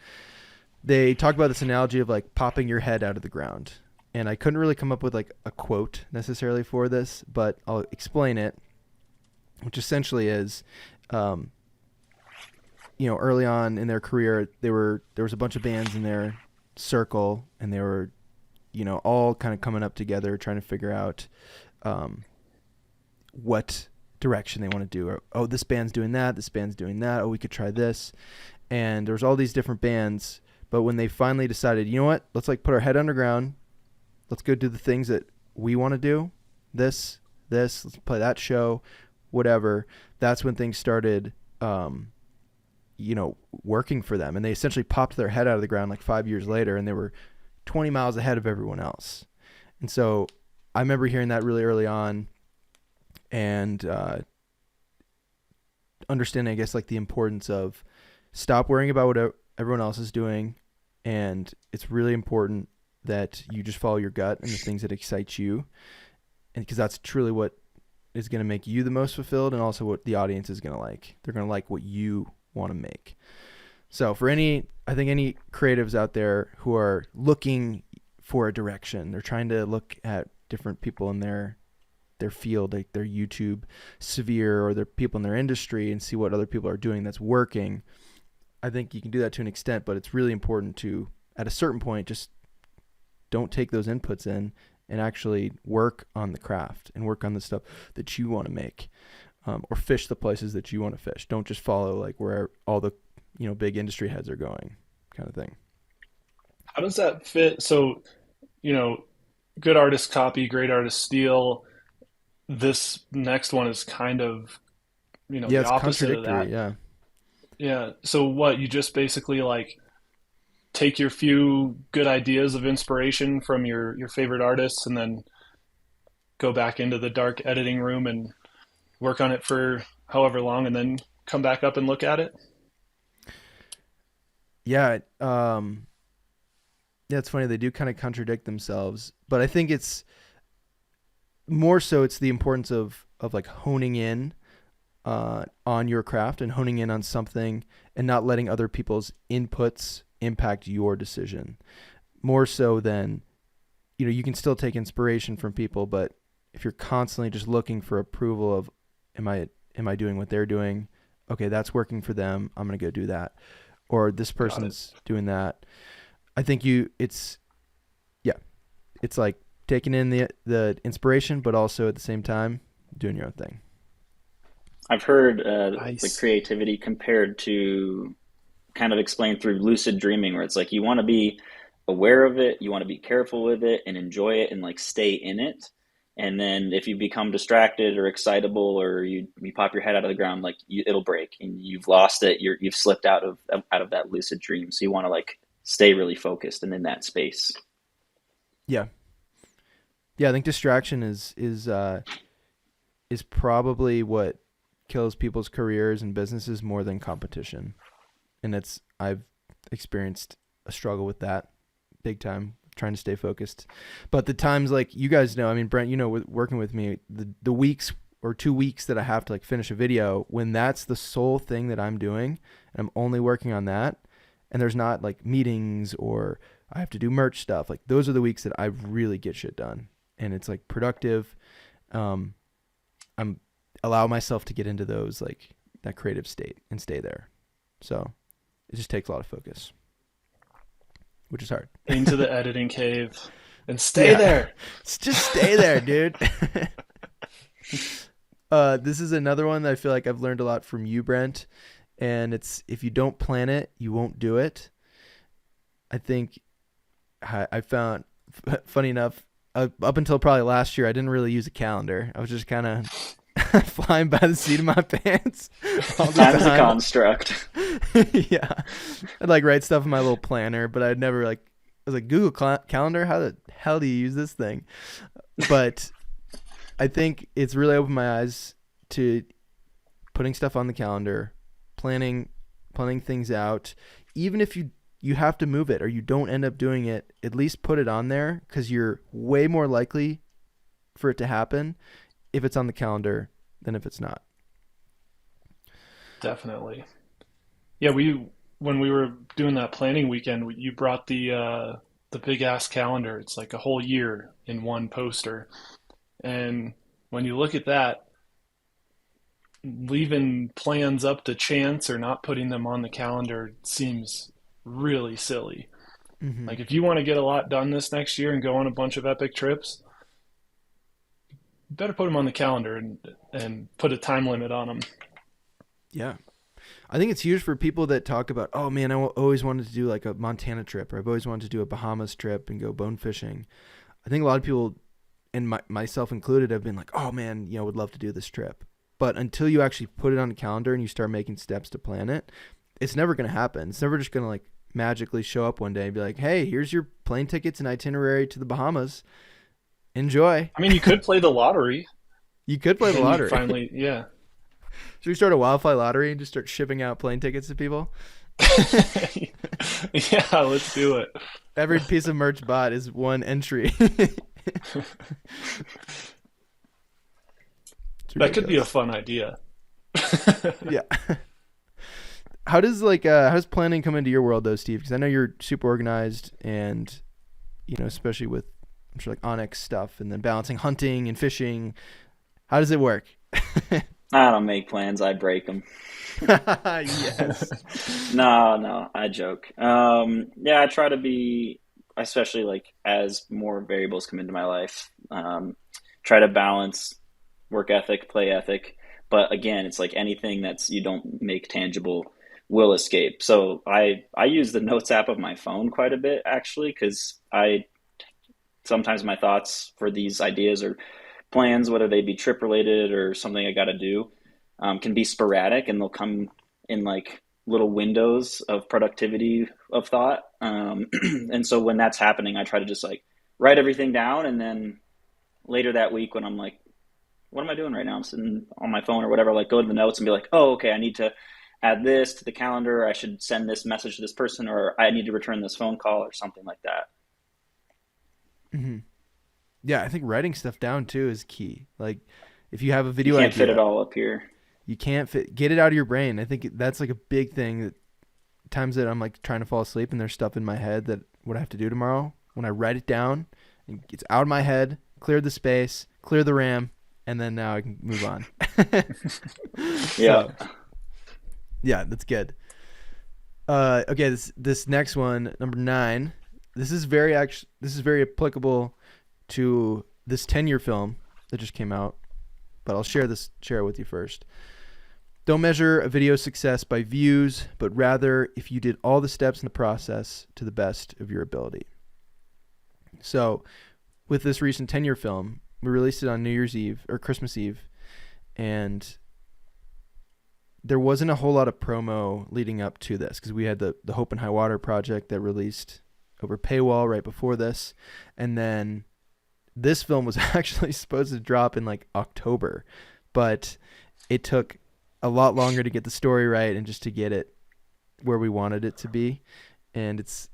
they talk about this analogy of like popping your head out of the ground. And I couldn't really come up with like a quote necessarily for this, but I'll explain it, which essentially is, early on in their career, there was a bunch of bands in their circle, and they were, all kind of coming up together, trying to figure out what direction they want to do. Or, oh, this band's doing that. This band's doing that. Oh, we could try this. And there was all these different bands. But when they finally decided, you know what, let's like put our head underground. Let's go do the things that we want to do. Let's play that show. whatever, that's when things started, working for them. And they essentially popped their head out of the ground like 5 years later, and they were 20 miles ahead of everyone else. And so I remember hearing that really early on, and understanding, I guess, like the importance of stop worrying about what everyone else is doing. And it's really important that you just follow your gut and the things that excite you. And because that's truly what is going to make you the most fulfilled, and also what the audience is going to like. They're going to like what you want to make. So for I think any creatives out there who are looking for a direction, they're trying to look at different people in their field, like their YouTube sphere or their people in their industry, and see what other people are doing that's working. I think you can do that to an extent, but it's really important to, at a certain point, just don't take those inputs in and actually work on the craft and work on the stuff that you want to make, or fish the places that you want to fish. Don't just follow like where all the, big industry heads are going, kind of thing. How does that fit? So, good artists copy, great artists steal. This next one is kind of, the it's opposite of contradictory. that. Yeah. So what, you just basically like take your few good ideas of inspiration from your favorite artists and then go back into the dark editing room and work on it for however long and then come back up and look at it? Yeah. It's funny. They do kind of contradict themselves, but I think it's more so it's the importance of like honing in on your craft and honing in on something and not letting other people's inputs impact your decision, more so than, you can still take inspiration from people, but if you're constantly just looking for approval of, am I doing what they're doing? Okay, that's working for them, I'm going to go do that. Or this person's doing that. I think it's like taking in the inspiration, but also at the same time doing your own thing. I've heard Nice. like creativity compared to kind of explained through lucid dreaming, where it's like you want to be aware of it, you want to be careful with it and enjoy it and like stay in it. And then if you become distracted or excitable or you pop your head out of the ground, like it'll break and you've lost it. You've slipped out of that lucid dream. So you want to like stay really focused and in that space. Yeah. I think distraction is probably what kills people's careers and businesses more than competition. And I've experienced a struggle with that big time, trying to stay focused. But the times, like you guys know, I mean, Brent, working with me, the weeks or 2 weeks that I have to like finish a video, when that's the sole thing that I'm doing and I'm only working on that, and there's not like meetings or I have to do merch stuff, like those are the weeks that I really get shit done. And it's like productive. I'm allow myself to get into those, like that creative state and stay there. So it just takes a lot of focus, which is hard. Into the editing cave and stay there. Just stay there, dude. This is another one that I feel like I've learned a lot from you, Brent. And it's, if you don't plan it, you won't do it. I think I found, funny enough, up until probably last year, I didn't really use a calendar. I was just kind of flying by the seat of my pants all the Time is a time. construct. Yeah, I'd like write stuff in my little planner, but I'd never like, I was like, Google Calendar, how the hell do you use this thing? But I think it's really opened my eyes to putting stuff on the calendar, planning things out. Even if you have to move it or you don't end up doing it, at least put it on there, because you're way more likely for it to happen if it's on the calendar than if it's not. Definitely. Yeah, when we were doing that planning weekend, you brought the big ass calendar. It's like a whole year in one poster. And when you look at that, leaving plans up to chance or not putting them on the calendar seems really silly. Mm-hmm. Like if you want to get a lot done this next year and go on a bunch of epic trips, you better put them on the calendar and put a time limit on them. Yeah. I think it's huge for people that talk about, oh man, I always wanted to do like a Montana trip, or I've always wanted to do a Bahamas trip and go bone fishing. I think a lot of people, and myself included, have been like, oh man, would love to do this trip. But until you actually put it on a calendar and you start making steps to plan it, it's never going to happen. It's never just going to like magically show up one day and be like, hey, here's your plane tickets and itinerary to the Bahamas. Enjoy. I mean, you could play the lottery. You could play the lottery. Finally, yeah. Should we start a wildfly lottery and just start shipping out plane tickets to people? Yeah, let's do it. Every piece of merch bought is one entry. That could be a fun idea. Yeah. How does planning come into your world though, Steve? Because I know you're super organized, and especially with, I'm sure, like Onyx stuff, and then balancing hunting and fishing. How does it work? I don't make plans. I break them. Yes. No, I joke. Yeah, I try to be, especially like as more variables come into my life, try to balance work ethic, play ethic. But again, it's like anything that's you don't make tangible will escape. So I use the notes app of my phone quite a bit, actually, because sometimes my thoughts for these ideas or plans, whether they be trip related or something I got to do, can be sporadic, and they'll come in like little windows of productivity of thought. And so when that's happening, I try to just like write everything down, and then later that week when I'm like, what am I doing right now? I'm sitting on my phone or whatever, like go to the notes and be like, oh, okay, I need to add this to the calendar. I should send this message to this person, or I need to return this phone call or something like that. Mm-hmm. Yeah, I think writing stuff down too is key. Like if you have a video You can't idea, fit it all up here. You can't get it out of your brain. I think that's like a big thing. That times that I'm like trying to fall asleep and there's stuff in my head that what I have to do tomorrow, when I write it down, it's out of my head, clear the space, clear the RAM, and then now I can move on. Yeah. So, yeah, that's good. Okay, this next one, number 9. This is very applicable to this 10-year film that just came out, but I'll share it with you first. Don't measure a video's success by views, but rather if you did all the steps in the process to the best of your ability. So, with this recent 10-year film, we released it on New Year's Eve or Christmas Eve, and there wasn't a whole lot of promo leading up to this because we had the Hope and High Water project that released over paywall right before this, and then this film was actually supposed to drop in like October, but it took a lot longer to get the story right and just to get it where we wanted it to be. And it's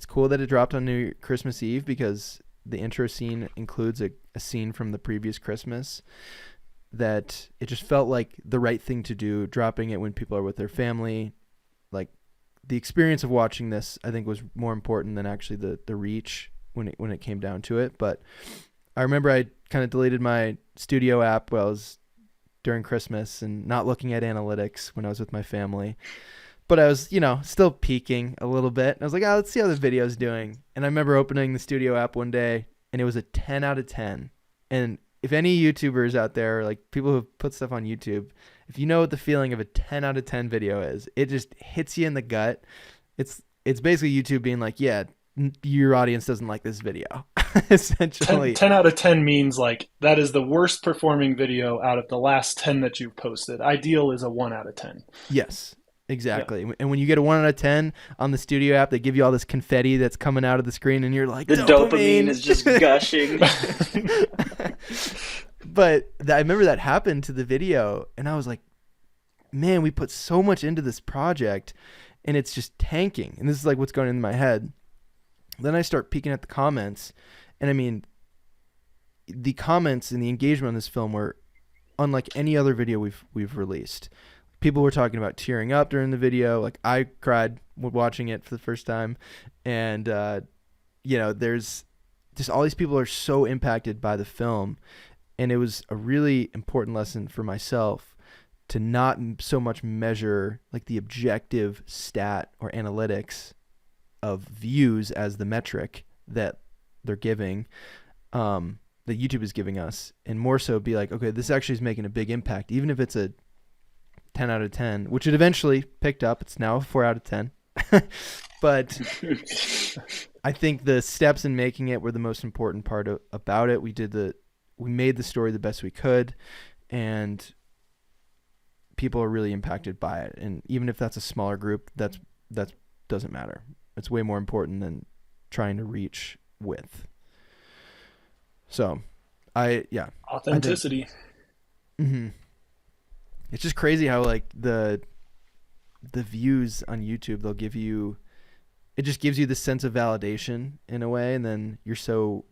cool that it dropped on Christmas Eve because the intro scene includes a scene from the previous Christmas that it just felt like the right thing to do, dropping it when people are with their family. Like the experience of watching this, I think, was more important than actually the reach when it came down to it. But I remember I kind of deleted my studio app while I was during Christmas and not looking at analytics when I was with my family. But I was, still peeking a little bit. And I was like, let's see how the video's doing. And I remember opening the studio app one day and it was a 10 out of 10. And if any YouTubers out there, like people who put stuff on YouTube, if you know what the feeling of a 10 out of 10 video is, it just hits you in the gut. It's basically YouTube being like, yeah, your audience doesn't like this video. Essentially 10 out of 10 means like that is the worst performing video out of the last 10 that you've posted. Ideal is a 1 out of 10. Yes, exactly. Yeah. And when you get a 1 out of 10 on the studio app, they give you all this confetti that's coming out of the screen and you're like, the dopamine is just gushing. But I remember that happened to the video and I was like, man, we put so much into this project and it's just tanking. And this is like what's going in my head. Then I start peeking at the comments, and I mean, the comments and the engagement on this film were unlike any other video we've released. People were talking about tearing up during the video. Like I cried watching it for the first time, and there's just all these people are so impacted by the film, and it was a really important lesson for myself to not so much measure like the objective stat or analytics of views as the metric that they're giving, that YouTube is giving us, and more so be like, okay, this actually is making a big impact, even if it's a 10 out of 10, which it eventually picked up. It's now a 4 out of 10. But I think the steps in making it were the most important part about it. We made the story the best we could, and people are really impacted by it. And even if that's a smaller group, that doesn't matter. It's way more important than trying to reach width. So authenticity. It's just crazy how like the views on YouTube, they'll give you, it just gives you the sense of validation in a way, and then you're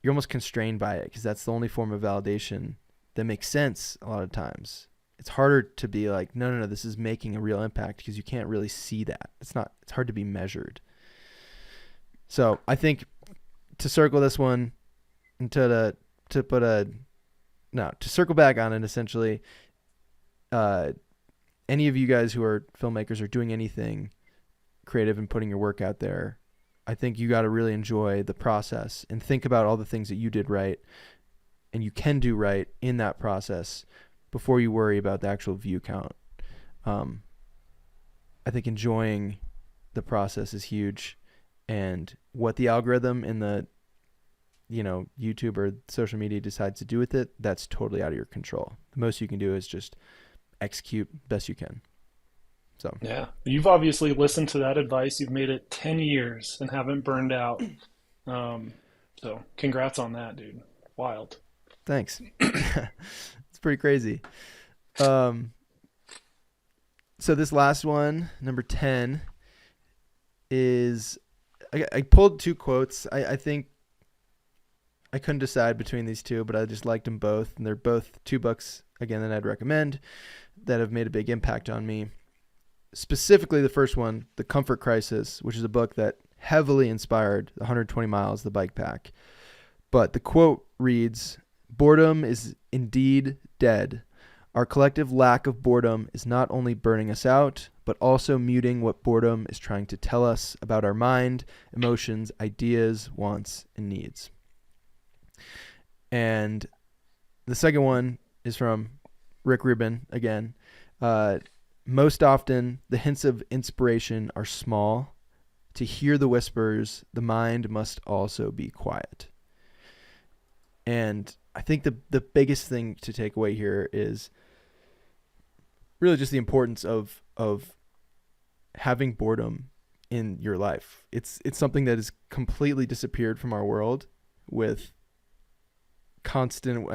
almost constrained by it because that's the only form of validation that makes sense a lot of times. It's harder to be like, no, this is making a real impact because you can't really see that. It's hard to be measured. So I think to circle this one and to circle back on it, essentially, any of you guys who are filmmakers or doing anything creative and putting your work out there, I think you got to really enjoy the process and think about all the things that you did right and you can do right in that process before you worry about the actual view count. I think enjoying the process is huge, and what the algorithm in the YouTube or social media decides to do with it, that's totally out of your control. The most you can do is just execute best you can. So yeah, you've obviously listened to that advice. You've made it 10 years and haven't burned out. So congrats on that, dude. Wild. Thanks. It's pretty crazy. So this last one, number 10, is I pulled two quotes. I think I couldn't decide between these two, but I just liked them both. And they're both two books, again, that I'd recommend that have made a big impact on me. Specifically, the first one, The Comfort Crisis, which is a book that heavily inspired 120 Miles, the bike pack. But the quote reads, "Boredom is indeed dead. Our collective lack of boredom is not only burning us out, but also muting what boredom is trying to tell us about our mind, emotions, ideas, wants, and needs." And the second one is from Rick Rubin again. Most often, the hints of inspiration are small. To hear the whispers, the mind must also be quiet. And I think the biggest thing to take away here is really just the importance of having boredom in your life. It's something that has completely disappeared from our world with constant,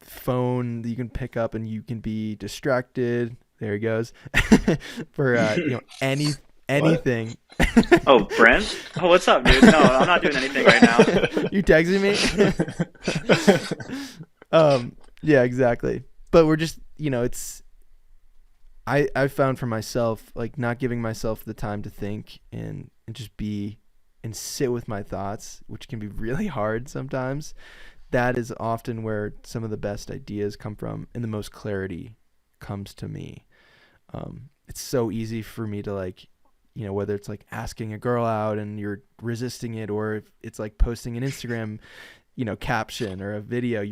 phone that you can pick up and you can be distracted. There he goes. For anything. Oh, Brent? Oh, what's up, dude? No, I'm not doing anything right now. You texting me? Yeah, exactly. But we're just, I found for myself, like, not giving myself the time to think and just be and sit with my thoughts, which can be really hard sometimes. That is often where some of the best ideas come from and the most clarity comes to me. It's so easy for me to, like, whether it's like asking a girl out and you're resisting it, or if it's like posting an Instagram, caption or a video,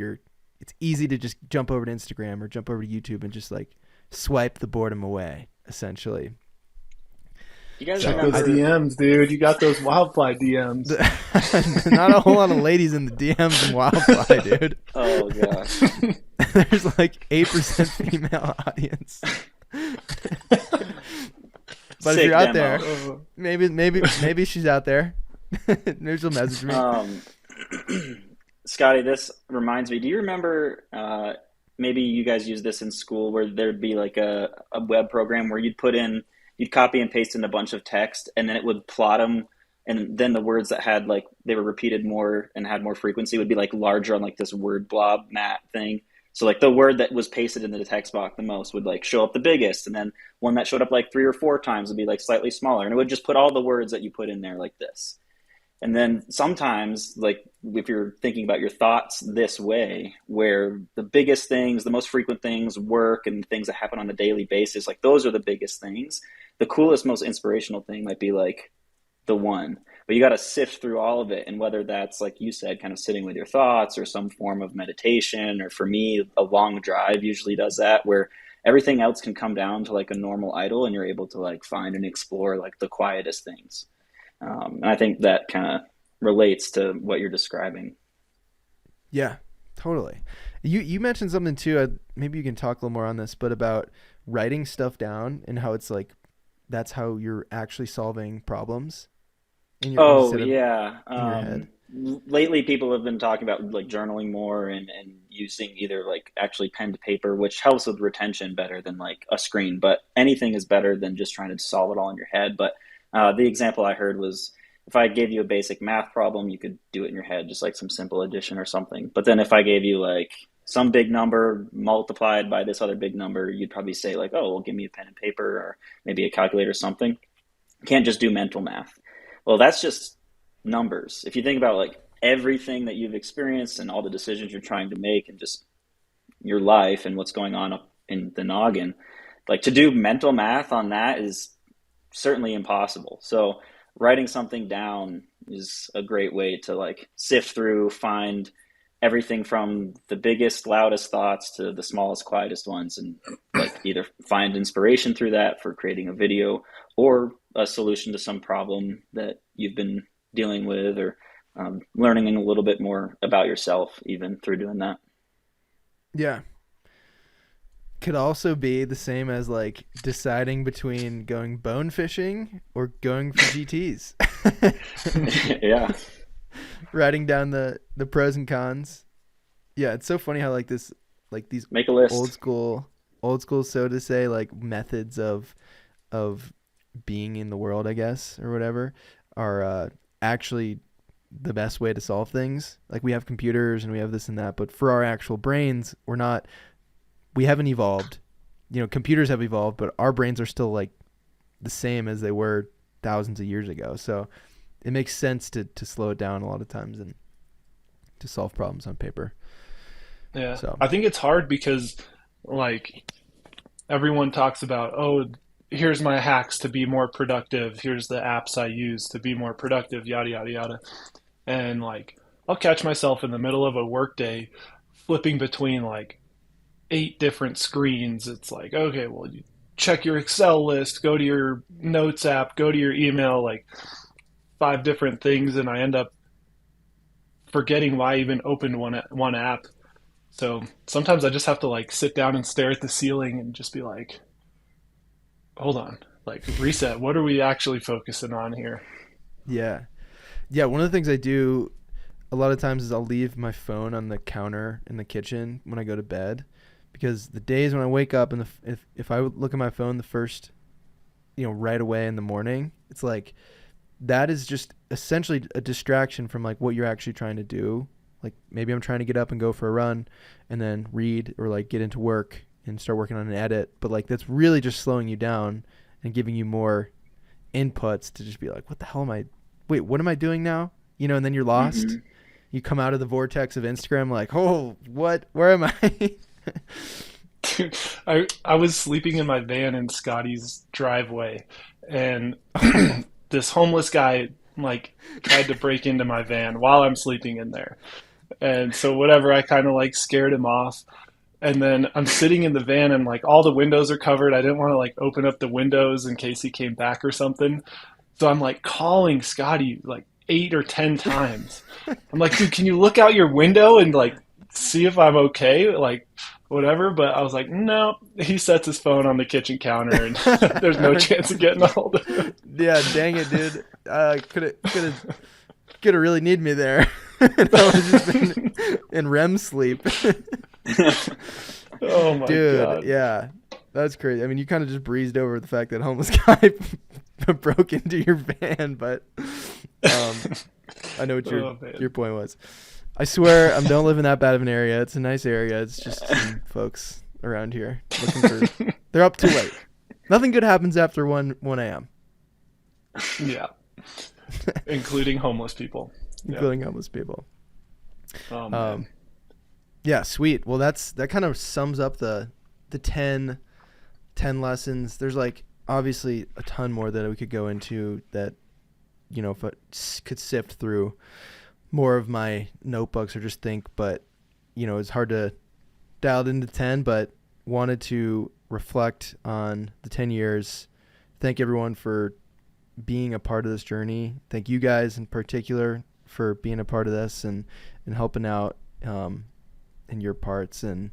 it's easy to just jump over to Instagram or jump over to YouTube and just like swipe the boredom away, essentially. You guys check those DMs, dude. You got those Wildfly DMs. Not a whole lot of ladies in the DMs in Wildfly, dude. Oh gosh. There's like 8% female audience. But if you're out there, maybe she's out there. Maybe she'll message me. Scottie, this reminds me. Do you remember? Maybe you guys use this in school, where there'd be like a web program where you'd copy and paste in a bunch of text, and then it would plot them, and then the words that had like they were repeated more and had more frequency would be like larger on like this word blob mat thing. So like the word that was pasted into the text box the most would like show up the biggest, and then one that showed up like 3 or 4 times would be like slightly smaller, and it would just put all the words that you put in there like this. And then sometimes, like if you're thinking about your thoughts this way, where the biggest things, the most frequent things, work and things that happen on a daily basis, like those are the biggest things. The coolest, most inspirational thing might be like the one, but you got to sift through all of it. And whether that's, like you said, kind of sitting with your thoughts or some form of meditation, or for me, a long drive usually does that, where everything else can come down to like a normal idle and you're able to like find and explore like the quietest things. And I think that kind of relates to what you're describing. Yeah, Totally. You mentioned something too. Maybe you can talk a little more on this, but about writing stuff down and how it's like that's how you're actually solving problems in your Oh instead of yeah. in your head. Lately, people have been talking about like journaling more and using either like actually pen to paper, which helps with retention better than like a screen. But anything is better than just trying to solve it all in your head. But the example I heard was if I gave you a basic math problem, you could do it in your head, just like some simple addition or something. But then if I gave you like some big number multiplied by this other big number, you'd probably say like, oh, well, give me a pen and paper or maybe a calculator or something. You can't just do mental math. Well, that's just numbers. If you think about like everything that you've experienced and all the decisions you're trying to make and just your life and what's going on up in the noggin, like to do mental math on that is certainly impossible. So writing something down is a great way to like sift through, find everything from the biggest, loudest thoughts to the smallest, quietest ones, and like either find inspiration through that for creating a video or a solution to some problem that you've been dealing with, or learning a little bit more about yourself even through doing that. Yeah. Could also be the same as like deciding between going bone fishing or going for GTs. Yeah. Writing down the pros and cons. Yeah, it's so funny how like this like these Make a list. old school so to say like methods of being in the world, I guess, or whatever, are actually the best way to solve things. Like we have computers and we have this and that, but for our actual brains, we haven't evolved. You know, computers have evolved, but our brains are still like the same as they were thousands of years ago. So it makes sense to slow it down a lot of times and to solve problems on paper. Yeah. So I think it's hard because like everyone talks about, oh, here's my hacks to be more productive. Here's the apps I use to be more productive, yada, yada, yada. And like, I'll catch myself in the middle of a workday flipping between like 8 different screens. It's like, okay, well, you check your Excel list, go to your notes app, go to your email, like 5 different things. And I end up forgetting why I even opened one app. So sometimes I just have to like sit down and stare at the ceiling and just be like, hold on, like reset. What are we actually focusing on here? yeah. Yeah, one of the things I do a lot of times is I'll leave my phone on the counter in the kitchen when I go to bed, because the days when I wake up and if I would look at my phone the first, right away in the morning, it's like that is just essentially a distraction from like what you're actually trying to do. Like maybe I'm trying to get up and go for a run and then read or like get into work and start working on an edit, but like that's really just slowing you down and giving you more inputs to just be like, what the hell what am I doing now? And then you're lost. Mm-hmm. You come out of the vortex of Instagram like, oh, where am I? Dude, I was sleeping in my van in Scottie's driveway, and this homeless guy like tried to break into my van while I'm sleeping in there. And so whatever, I kind of like scared him off. And then I'm sitting in the van and like all the windows are covered. I didn't want to like open up the windows in case he came back or something. So I'm like calling Scottie like 8 or 10 times. I'm like, dude, can you look out your window and like see if I'm okay? Like whatever. But I was like, no, he sets his phone on the kitchen counter and there's no chance of getting a hold of him. Yeah, dang it, dude. Could have really need me there. And I was just been in REM sleep. Oh my Dude, God. yeah. That's crazy. I mean, you kind of just breezed over the fact that a homeless guy broke into your van, but I know what your point was. I swear, don't live in that bad of an area. It's a nice area. It's just some folks around here they're up too late. Nothing good happens after 1 a.m. Yeah. Including homeless people. Including homeless people. Oh, man. Yeah, sweet. Well, that kind of sums up the 10 lessons. There's like obviously a ton more that we could go into that, if I could sift through more of my notebooks or just think, but it's hard to dial it into 10, but wanted to reflect on the 10 years. Thank everyone for being a part of this journey. Thank you guys in particular for being a part of this and helping out. your parts. And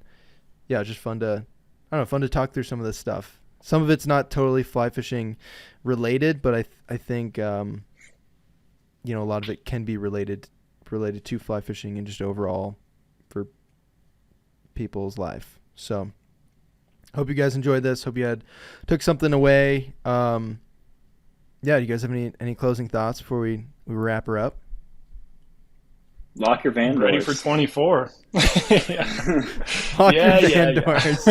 yeah, it's just fun to talk through some of this stuff. Some of it's not totally fly fishing related, but I think a lot of it can be related to fly fishing and just overall for people's life. So hope you guys enjoyed this. Hope you took something away. Do you guys have any closing thoughts before we wrap her up? Lock your van doors. Ready for 24. Lock your van doors.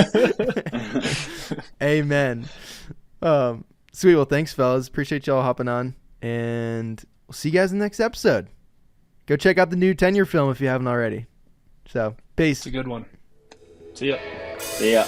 Amen. Sweet. Well, thanks, fellas. Appreciate y'all hopping on, and we'll see you guys in the next episode. Go check out the new 10-year film if you haven't already. So, peace. It's a good one. See ya. See ya.